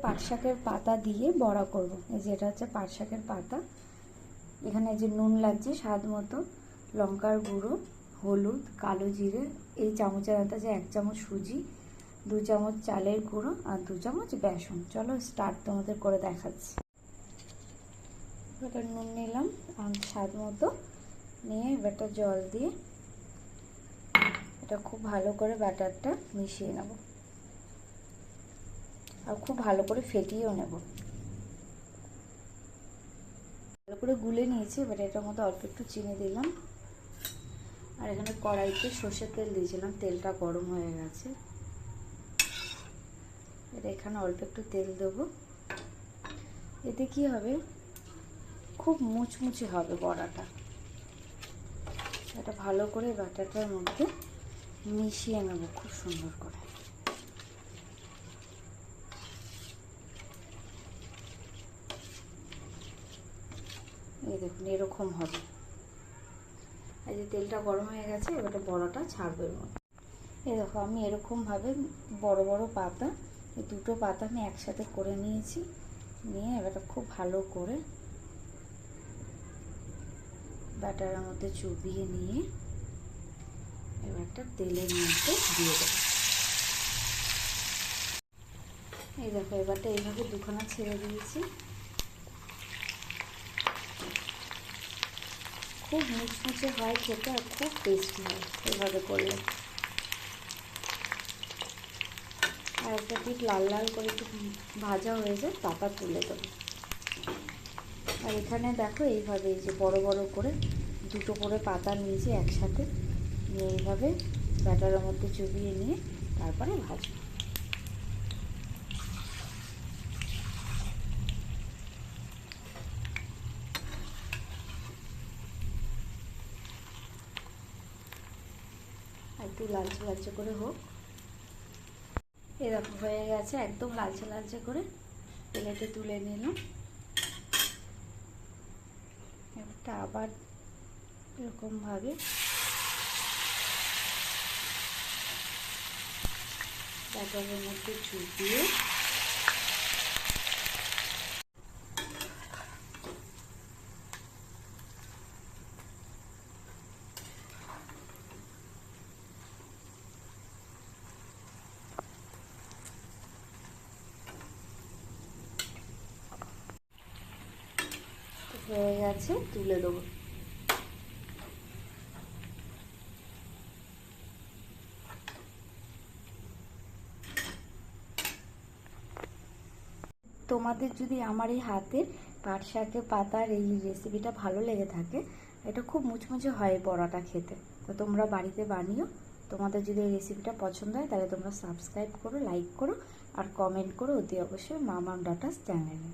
পাট শাকের পাতা দিয়ে বড়া করব। এই যে এটা হচ্ছে পাট শাকের পাতা। এখানে যে নুন লাগছে স্বাদ মতো, লঙ্কার গুঁড়ো, হলুদ, কালো জিরে, এই চামচের আন্দাজে 1 চামচ সুজি, 2 চামচ চালের গুঁড়ো আর 2 চামচ বেসন। চলো স্টার্ট তোমাদের করে দেখাচ্ছি। এবার নুন নিলাম আর স্বাদ মতো নিয়ে এবারটা জল দিয়ে এটা খুব ভালো করে ব্যাটারটা মিশিয়ে নেব আর খুব ভালো করে ফেটিয়েও নেব। ভালো করে গুলে নিয়েছি। এবার এটার মধ্যে অল্প একটু চিনি দিলাম আর এখানে কড়াইতে সর্ষের তেল দিয়েছিলাম, তেলটা গরম হয়ে গেছে। এটা এখানে অল্প একটু তেল দেবো। এতে কি হবে, খুব মুচমুচে হবে বড়াটা। এটা ভালো করে ব্যাটারটার মধ্যে মিশিয়ে নেব খুব সুন্দর করে। এই দেখুন এরকম হবে। এই যে তেলটা গরম হয়ে গেছে, এবারে বড়াটা ছাড়বো এর মধ্যে। এই দেখো আমি এরকমভাবে বড় বড় পাতা, এই দুটো পাতা আমি একসাথে করে নিয়েছি। নিয়ে এবারে খুব ভালো করে ব্যাটারের মধ্যে চুবিয়ে নিয়ে এবারটা তেলের মধ্যে দিয়ে দেবো। এই দেখো এবারটা এইভাবে দুখানা ছেড়ে দিয়েছি। খুব মুচমুচে হয় খেতে আর খুব টেস্টি হয় এইভাবে করলে। আর একটা পিঠ লাল লাল করে একটু ভাজা হয়ে যায়, পাতা তুলে দেবো। আর এখানে দেখো এইভাবে এই যে বড় বড় করে দুটো করে পাতা নিয়েছি একসাথে, নিয়ে এইভাবে ব্যাটারের মধ্যে চুবিয়ে নিয়ে তারপরে ভাজবো। একটু লালচে লালচে করে হোক। এরকম হয়ে গেছে, একদম লালচে লালচে করে প্লেটে তুলে নিলাম। একটা আবার এরকমভাবে ব্যাটারের মধ্যে চুবিয়ে হয়ে গেছে, তুলে দেবো। তোমাদের যদি আমার এই হাতের পাট শাকের পাতার এই রেসিপিটা ভালো লেগে থাকে, এটা খুব মুচমুচে হয় বড়াটা খেতে, তো তোমরা বাড়িতে বানিও। তোমাদের যদি এই রেসিপিটা পছন্দ হয় তাহলে তোমরা সাবস্ক্রাইব করো, লাইক করো আর কমেন্ট করো অতি অবশ্যই মামাম ডাটাস চ্যানেলে।